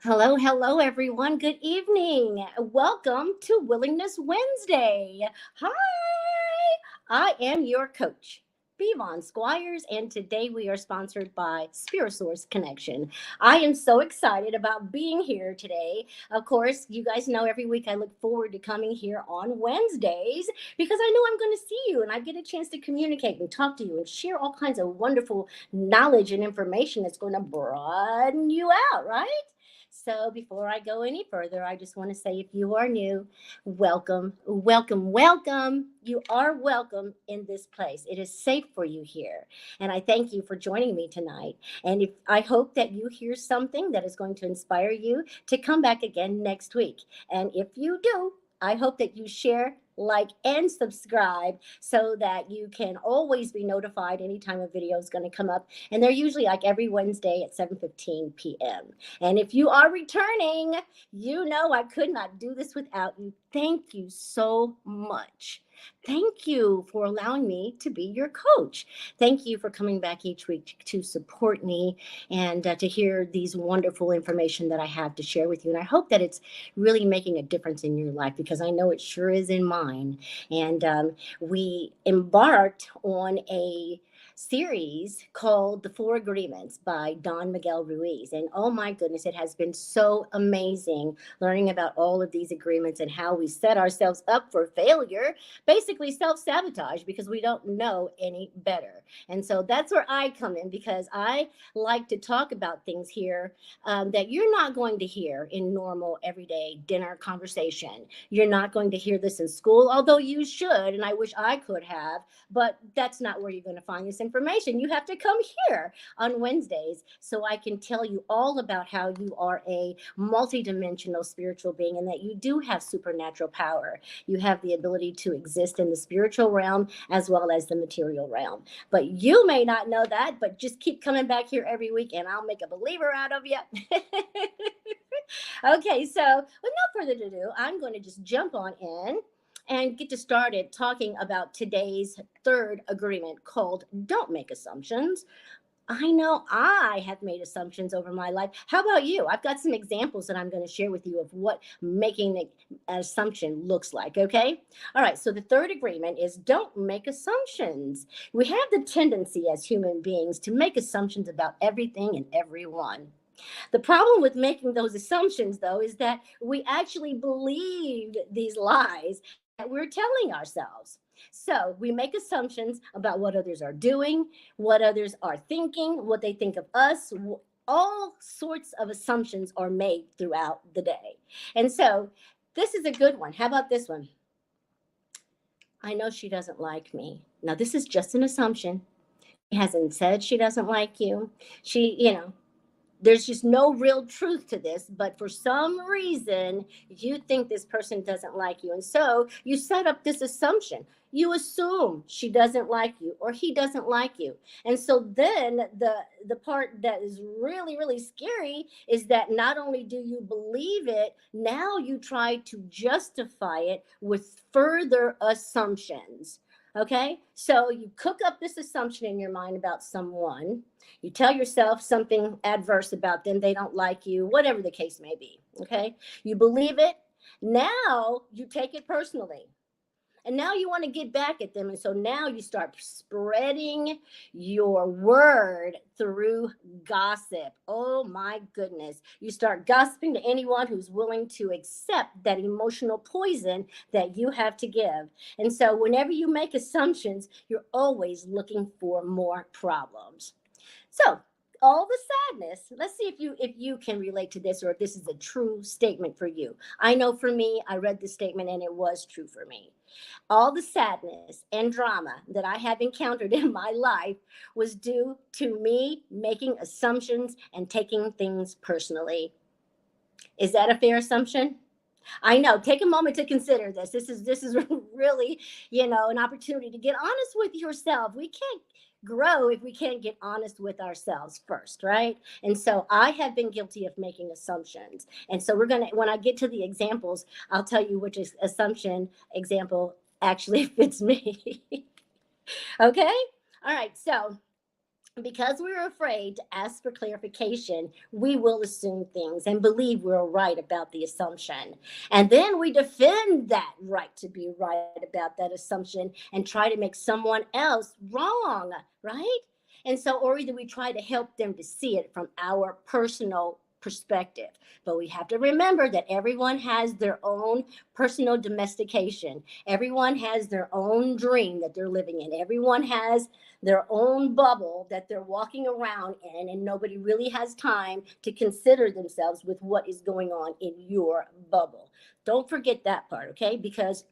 Hello, hello, everyone. Good evening. Welcome to Willingness Wednesday. Hi, I am your coach, B.Von Squires, and today we are sponsored by Spirit Source Connection. I am so excited about being here today. Of course, you guys know every week I look forward to coming here on Wednesdays because I know I'm going to see you and I get a chance to communicate and talk to you and share all kinds of wonderful knowledge and information that's going to broaden you out, right? So before I go any further, I just want to say if you are new, welcome, welcome, welcome. You are welcome in this place. It is safe for you here. And I thank you for joining me tonight. And if I hope that you hear something that is going to inspire you to come back again next week. And if you do, I hope that you share, like, and subscribe so that you can always be notified anytime a video is going to come up. And they're usually like every Wednesday at 7:15 p.m. And if you are returning, you know I could not do this without you. Thank you so much. Thank you for allowing me to be your coach. Thank you for coming back each week to support me and to hear these wonderful information that I have to share with you. And I hope that it's really making a difference in your life because I know it sure is in mine. And we embarked on a series called The Four Agreements by Miguel Ruiz. And oh my goodness, it has been so amazing learning about all of these agreements and how we set ourselves up for failure, basically self sabotage because we don't know any better. And so that's where I come in because I like to talk about things here that you're not going to hear in normal everyday dinner conversation. You're not going to hear this in school, although you should, and I wish I could have, but that's not where you're going to find this information. You have to come here on Wednesdays so I can tell you all about how you are a multidimensional spiritual being and that you do have supernatural power. You have the ability to exist in the spiritual realm as well as the material realm. But you may not know that, but just keep coming back here every week and I'll make a believer out of you. Okay, so with no further ado, I'm going to just jump on in and get to started talking about today's third agreement called Don't Make Assumptions. I know I have made assumptions over my life. How about you? I've got some examples that I'm going to share with you of what making an assumption looks like, okay? All right, so the third agreement is don't make assumptions. We have the tendency as human beings to make assumptions about everything and everyone. The problem with making those assumptions, though, is that we actually believe these lies that we're telling ourselves. So we make assumptions about what others are doing, what others are thinking, what they think of us. All sorts of assumptions are made throughout the day. And so this is a good one. How about this one? I know she doesn't like me. Now, this is just an assumption. She hasn't said she doesn't like you. There's just no real truth to this, but for some reason, you think this person doesn't like you. And so you set up this assumption. You assume she doesn't like you or he doesn't like you. And so then the part that is really, really scary is that not only do you believe it, now you try to justify it with further assumptions. Okay, so you cook up this assumption in your mind about someone. You tell yourself something adverse about them, they don't like you, whatever the case may be. Okay, you believe it. Now you take it personally. And now you want to get back at them. And so now you start spreading your word through gossip. Oh my goodness. You start gossiping to anyone who's willing to accept that emotional poison that you have to give. And so whenever you make assumptions, you're always looking for more problems. So all the sadness, let's see if you can relate to this or if this is a true statement for you. I know for me, I read the statement and it was true for me. All the sadness and drama that I have encountered in my life was due to me making assumptions and taking things personally. Is that a fair assumption? I know. Take a moment to consider this. This is really, an opportunity to get honest with yourself. We can't grow if we can't get honest with ourselves first, right? And so I have been guilty of making assumptions. And so when I get to the examples, I'll tell you which assumption example actually fits me. Okay? All right. So Because we're afraid to ask for clarification, we will assume things and believe we're right about the assumption. And then we defend that right to be right about that assumption and try to make someone else wrong, right? And so, or either we try to help them to see it from our personal perspective. But we have to remember that everyone has their own personal domestication. Everyone has their own dream that they're living in. Everyone has their own bubble that they're walking around in, and nobody really has time to consider themselves with what is going on in your bubble. Don't forget that part, okay? Because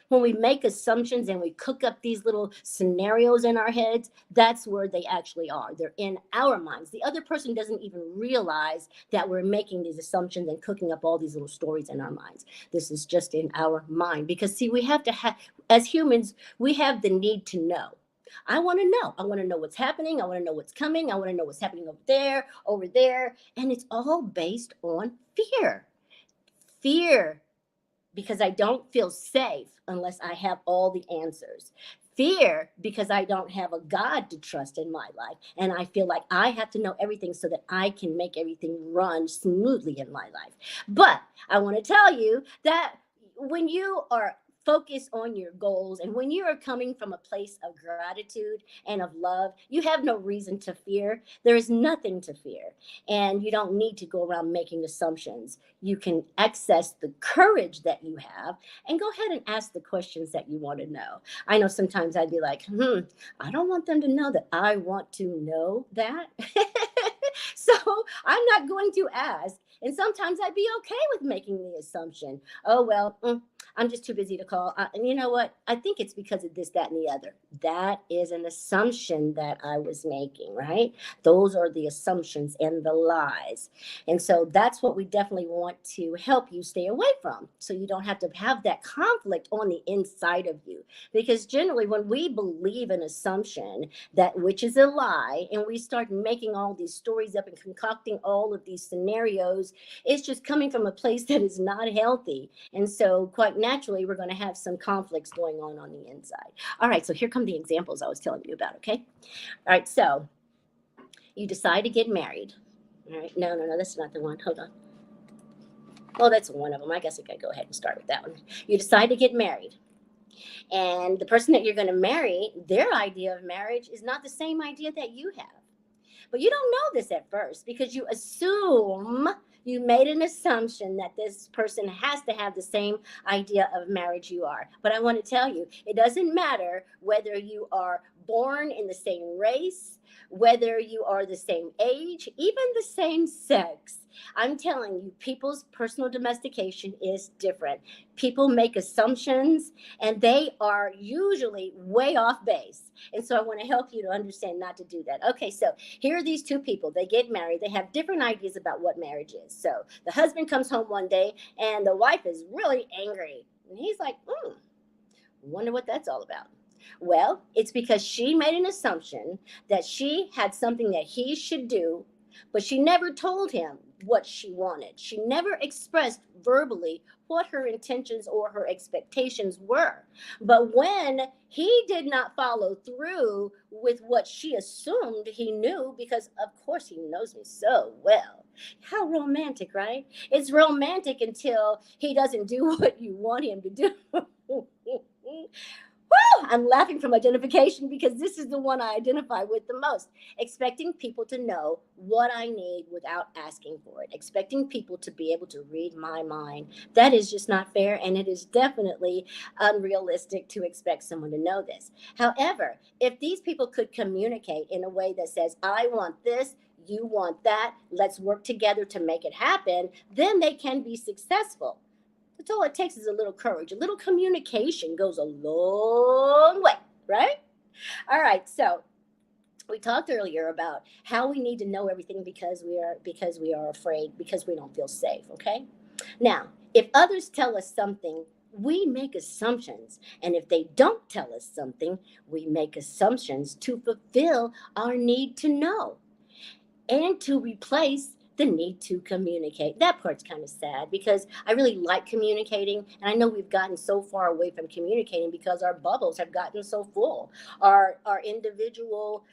when we make assumptions and we cook up these little scenarios in our heads, that's where they actually are. They're in our minds. The other person doesn't even realize that we're making these assumptions and cooking up all these little stories in our minds. This is just in our mind. Because, see, we have to have, as humans, we have the need to know. I want to know. I want to know what's happening. I want to know what's coming. I want to know what's happening over there, over there. And it's all based on fear. Fear, because I don't feel safe unless I have all the answers. Fear, because I don't have a God to trust in my life. And I feel like I have to know everything so that I can make everything run smoothly in my life. But I want to tell you that when you are focused on your goals and when you are coming from a place of gratitude and of love, you have no reason to fear. There is nothing to fear. And you don't need to go around making assumptions. You can access the courage that you have and go ahead and ask the questions that you want to know. I know sometimes I'd be like, I don't want them to know that I want to know that. So I'm not going to ask. And sometimes I'd be okay with making the assumption, oh, well, I'm just too busy to call. And you know what? I think it's because of this, that, and the other. That is an assumption that I was making, right? Those are the assumptions and the lies. And so that's what we definitely want to help you stay away from. So you don't have to have that conflict on the inside of you. Because generally, when we believe an assumption, that which is a lie, and we start making all these stories up and concocting all of these scenarios, it's just coming from a place that is not healthy. And so quite naturally, we're going to have some conflicts going on the inside. All right, so here come the examples I was telling you about, okay? All right, so you decide to get married. All right, no, that's not the one. Hold on. Well, that's one of them. I guess I could go ahead and start with that one. You decide to get married. And the person that you're going to marry, their idea of marriage is not the same idea that you have. But you don't know this at first because you assume, you made an assumption that this person has to have the same idea of marriage you are. But I want to tell you, it doesn't matter whether you are born in the same race, whether you are the same age, even the same sex. I'm telling you, people's personal domestication is different. People make assumptions and they are usually way off base. And so I want to help you to understand not to do that. Okay, so here are these two people. They get married. They have different ideas about what marriage is. So the husband comes home one day and the wife is really angry. And he's like, wonder what that's all about. Well, it's because she made an assumption that she had something that he should do, but she never told him what she wanted. She never expressed verbally what her intentions or her expectations were. But when he did not follow through with what she assumed he knew, because of course he knows me so well. How romantic, right? It's romantic until he doesn't do what you want him to do. Woo! I'm laughing from identification because this is the one I identify with the most. Expecting people to know what I need without asking for it. Expecting people to be able to read my mind. That is just not fair, and it is definitely unrealistic to expect someone to know this. However, if these people could communicate in a way that says, I want this, you want that, let's work together to make it happen, then they can be successful. That's all it takes is a little courage. A little communication goes a long way, right? All right. So we talked earlier about how we need to know everything because we are afraid, because we don't feel safe. Okay. Now, if others tell us something, we make assumptions. And if they don't tell us something, we make assumptions to fulfill our need to know and to replace the need to communicate. That part's kind of sad because I really like communicating. And I know we've gotten so far away from communicating because our bubbles have gotten so full. Our individual,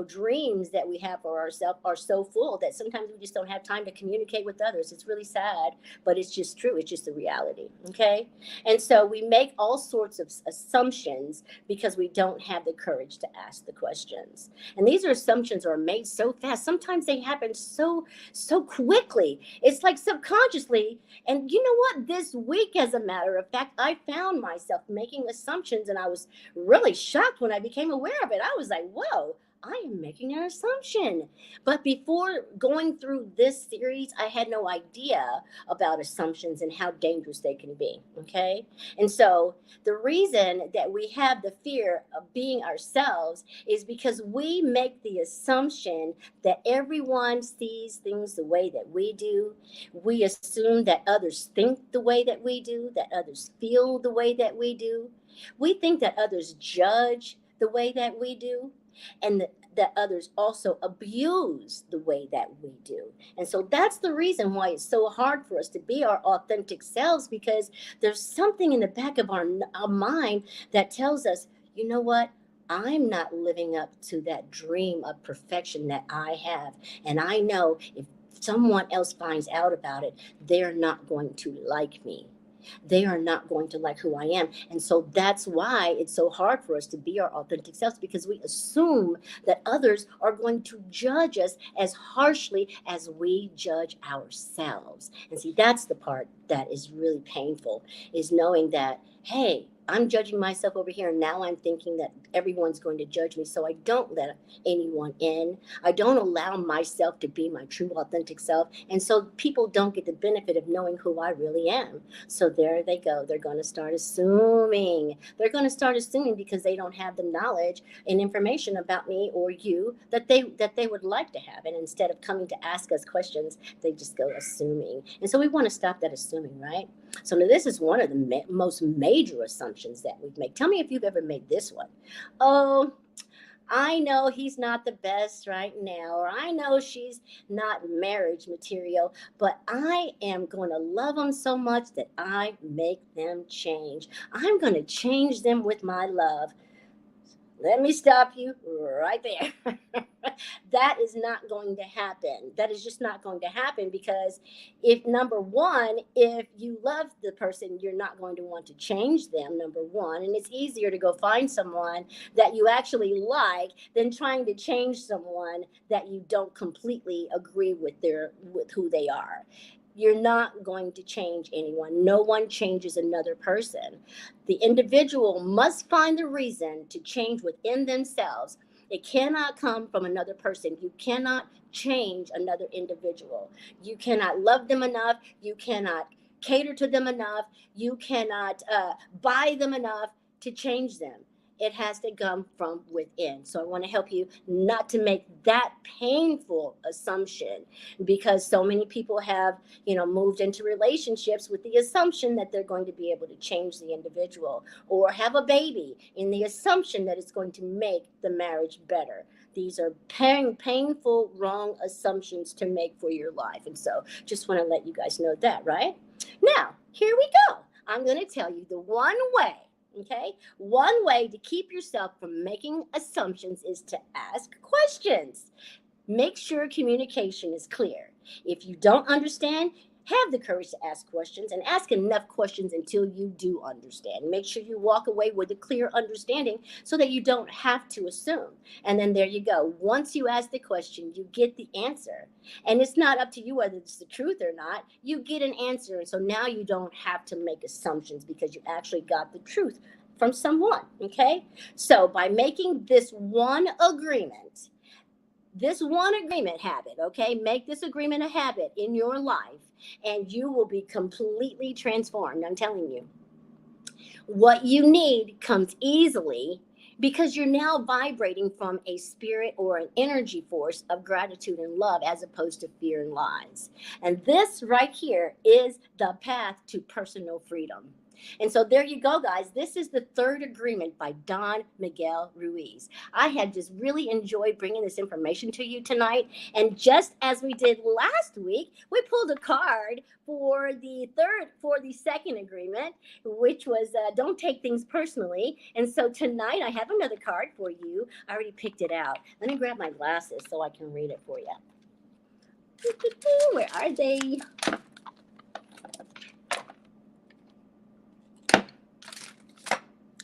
dreams that we have for ourselves are so full that sometimes we just don't have time to communicate with others. It's really sad, but it's just true. It's just the reality. Okay. And so we make all sorts of assumptions because we don't have the courage to ask the questions. And these are assumptions are made so fast. Sometimes they happen so quickly. It's like subconsciously. And you know what? This week, as a matter of fact, I found myself making assumptions, and I was really shocked when I became aware of it. I was like, whoa, I am making an assumption. But before going through this series, I had no idea about assumptions and how dangerous they can be. Okay. And so the reason that we have the fear of being ourselves is because we make the assumption that everyone sees things the way that we do. We assume that others think the way that we do, that others feel the way that we do. We think that others judge the way that we do, and that others also abuse the way that we do. And so that's the reason why it's so hard for us to be our authentic selves, because there's something in the back of our mind that tells us, you know what? I'm not living up to that dream of perfection that I have. And I know if someone else finds out about it, they're not going to like me. They are not going to like who I am. And so that's why it's so hard for us to be our authentic selves, because we assume that others are going to judge us as harshly as we judge ourselves. And see, that's the part that is really painful, is knowing that, hey, I'm judging myself over here, and now I'm thinking that everyone's going to judge me. So I don't let anyone in. I don't allow myself to be my true authentic self. And so people don't get the benefit of knowing who I really am. So there they go. They're going to start assuming. They're going to start assuming because they don't have the knowledge and information about me or you that they would like to have. And instead of coming to ask us questions, they just go assuming. And so we want to stop that assuming, right? So now this is one of the most major assumptions that we make. Tell me if you've ever made this one. Oh, I know he's not the best right now, or I know she's not marriage material, but I am going to love them so much that I make them change. I'm going to change them with my love. Let me stop you right there. That is not going to happen. That is just not going to happen, because if, number one, if you love the person, you're not going to want to change them, number one. And it's easier to go find someone that you actually like than trying to change someone that you don't completely agree with who they are. You're not going to change anyone. No one changes another person. The individual must find the reason to change within themselves. It cannot come from another person. You cannot change another individual. You cannot love them enough. You cannot cater to them enough. You cannot buy them enough to change them. It has to come from within. So I want to help you not to make that painful assumption, because so many people have, moved into relationships with the assumption that they're going to be able to change the individual, or have a baby in the assumption that it's going to make the marriage better. These are painful, wrong assumptions to make for your life. And so just want to let you guys know that, right? Now, here we go. I'm going to tell you the one way. Okay, one way to keep yourself from making assumptions is to ask questions. Make sure communication is clear. If you don't understand, have the courage to ask questions, and ask enough questions until you do understand. Make sure you walk away with a clear understanding so that you don't have to assume. And then there you go. Once you ask the question, you get the answer. And it's not up to you whether it's the truth or not. You get an answer. And so now you don't have to make assumptions, because you actually got the truth from someone. Okay? So by making this one agreement habit, okay? Make this agreement a habit in your life, and you will be completely transformed. I'm telling you. What you need comes easily, because you're now vibrating from a spirit or an energy force of gratitude and love, as opposed to fear and lies. And this right here is the path to personal freedom. And so there you go, guys. This is the third agreement by Don Miguel Ruiz. I had just really enjoyed bringing this information to you tonight. And just as we did last week, we pulled a card for the second agreement, which was don't take things personally. And so tonight I have another card for you. I already picked it out. Let me grab my glasses so I can read it for you. Where are they?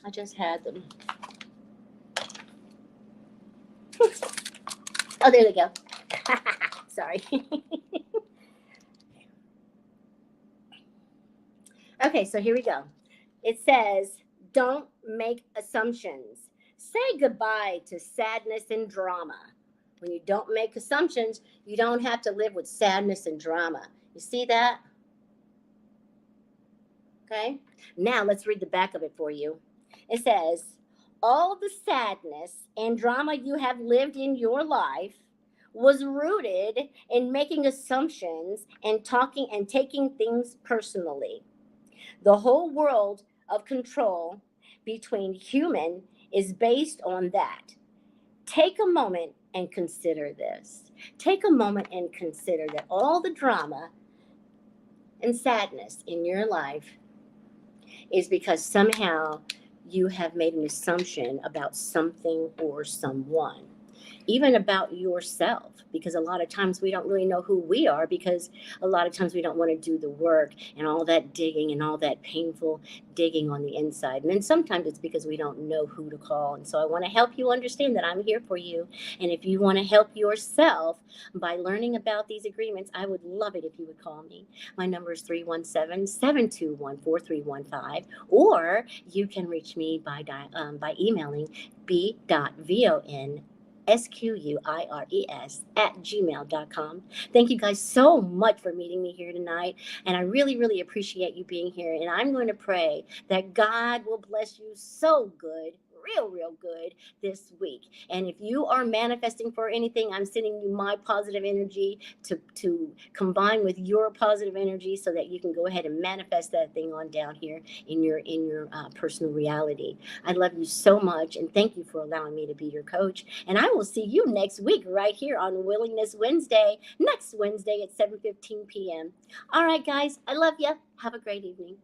I just had them. Oh, there they go. Sorry. Okay, so here we go. It says, don't make assumptions. Say goodbye to sadness and drama. When you don't make assumptions, you don't have to live with sadness and drama. You see that? Okay. Now let's read the back of it for you. It says, all the sadness and drama you have lived in your life was rooted in making assumptions and taking things personally. The whole world of control between human is based on that. Take a moment and consider this. Take a moment and consider that all the drama and sadness in your life is because somehow you have made an assumption about something or someone, even about yourself, because a lot of times we don't really know who we are, because a lot of times we don't want to do the work and all that digging and all that painful digging on the inside. And then sometimes it's because we don't know who to call. And so I want to help you understand that I'm here for you. And if you want to help yourself by learning about these agreements, I would love it if you would call me. My number is 317-721-4315, or you can reach me by emailing b.von squires@gmail.com. Thank you guys so much for meeting me here tonight. And I really, really appreciate you being here. And I'm going to pray that God will bless you so good, real good this week. And if you are manifesting for anything, I'm sending you my positive energy to combine with your positive energy so that you can go ahead and manifest that thing on down here in your personal reality. I love you so much, and thank you for allowing me to be your coach. And I will see you next week right here on Willingness Wednesday, next Wednesday at 7:15 p.m. All right, guys, I love you. Have a great evening.